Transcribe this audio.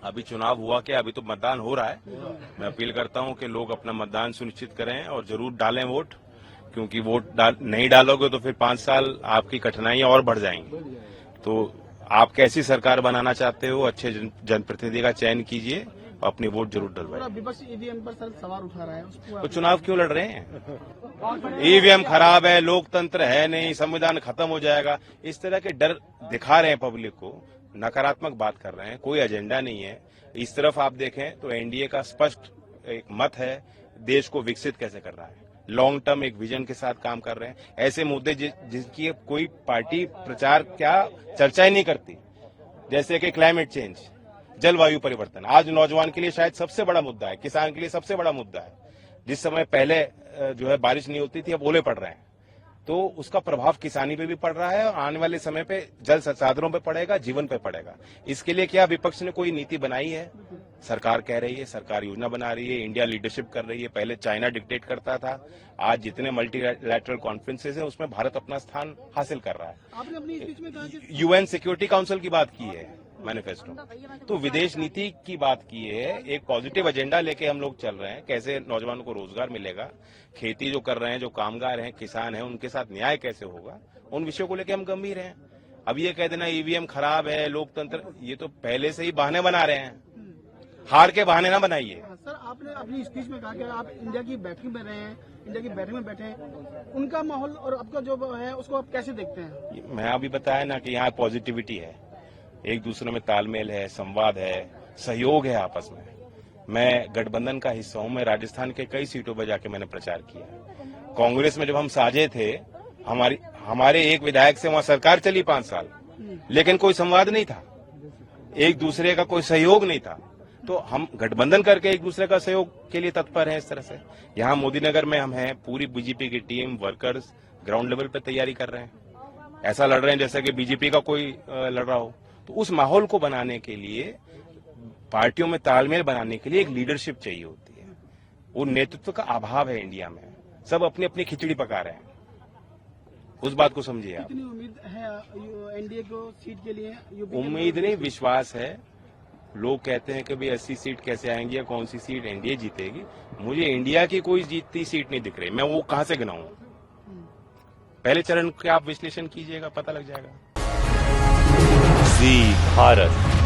अभी चुनाव हुआ क्या, अभी तो मतदान हो रहा है। मैं अपील करता हूं कि लोग अपना मतदान सुनिश्चित करें और जरूर डालें वोट, क्योंकि वोट नहीं डालोगे तो फिर 5 साल आपकी कठिनाइयां और बढ़ जाएंगी। तो आप कैसी सरकार बनाना चाहते हो, अच्छे जनप्रतिनिधि का चयन कीजिए, अपनी वोट जरूर डलवाइए। विपक्ष ईवीएम पर सर सवाल उठा रहा है, तो चुनाव क्यों लड़ रहे हैं? ईवीएम खराब है, लोकतंत्र है नहीं, संविधान खत्म हो जाएगा, इस तरह के डर दिखा रहे हैं पब्लिक को, नकारात्मक बात कर रहे हैं, कोई एजेंडा नहीं है। इस तरफ आप देखें तो एनडीए का स्पष्ट एक मत है, देश को विकसित कैसे कर रहा है, लॉन्ग टर्म एक विजन के साथ काम कर रहे हैं। ऐसे मुद्दे जिनकी कोई पार्टी प्रचार क्या चर्चा ही नहीं करती, जैसे कि क्लाइमेट चेंज, जलवायु परिवर्तन, आज नौजवान के लिए शायद सबसे बड़ा मुद्दा है, किसान के लिए सबसे बड़ा मुद्दा है। जिस समय पहले जो है बारिश नहीं होती थी, अब ओले पड़ रहे हैं, तो उसका प्रभाव किसानी पे भी पड़ रहा है और आने वाले समय पे जल संसाधनों पे पड़ेगा, जीवन पे पड़ेगा। इसके लिए क्या विपक्ष ने कोई नीति बनाई है? सरकार कह रही है, सरकार योजना बना रही है, इंडिया लीडरशिप कर रही है। पहले चाइना डिक्टेट करता था, आज जितने मल्टीलैटरल कॉन्फ्रेंसेज हैं उसमें भारत अपना स्थान हासिल कर रहा है। आपने अपनी स्पीच में कहा कि यूएन सिक्योरिटी काउंसिल की बात की है मैनिफेस्टो, तो विदेश नीति की बात की है। एक पॉजिटिव एजेंडा लेके हम लोग चल रहे हैं, कैसे नौजवानों को रोजगार मिलेगा, खेती जो कर रहे हैं, जो कामगार हैं, किसान हैं, उनके साथ न्याय कैसे होगा, उन विषयों को लेके हम गंभीर हैं। अब ये कह देना ईवीएम खराब है, लोकतंत्र, ये तो पहले से ही बहाने बना रहे हैं, हार के बहाने ना बनाइए। सर आपने अपनी स्पीच में कहा कि आप इंडिया की बैठक में रहे हैं, इंडिया की बैठक में बैठे हैं, उनका माहौल और आपका जो है उसको आप कैसे देखते हैं? मैं अभी बताया ना कि यहाँ पॉजिटिविटी है, एक दूसरे में तालमेल है, संवाद है, सहयोग है आपस में। मैं गठबंधन का हिस्सा हूं, मैं राजस्थान के कई सीटों पर जाके मैंने प्रचार किया। कांग्रेस में जब हम साझे थे, हमारे एक विधायक से वहां सरकार चली 5 साल, लेकिन कोई संवाद नहीं था, एक दूसरे का कोई सहयोग नहीं था। तो हम गठबंधन करके एक दूसरे का सहयोग के लिए तत्पर हैं। इस तरह से यहाँ मोदीनगर में हम हैं, पूरी बीजेपी की टीम, वर्कर्स ग्राउंड लेवल पर तैयारी कर रहे हैं, ऐसा लड़ रहे हैं जैसे कि बीजेपी का कोई लड़ रहा हो। तो उस माहौल को बनाने के लिए, पार्टियों में तालमेल बनाने के लिए एक लीडरशिप चाहिए होती है। वो नेतृत्व का अभाव है इंडिया में, सब अपनी अपनी खिचड़ी पका रहे हैं, उस बात को समझिए आप। कितनी उम्मीद है एनडीए को सीट के लिए? उम्मीद नहीं, विश्वास है। लोग कहते हैं कि भाई 80 सीट कैसे आएंगी या कौन सी सीट एनडीए जीतेगी। मुझे इंडिया की कोई जीतती सीट नहीं दिख रही, मैं वो कहां से गिनाऊं? पहले चरण का आप विश्लेषण कीजिएगा, पता लग जाएगा। जी भारत।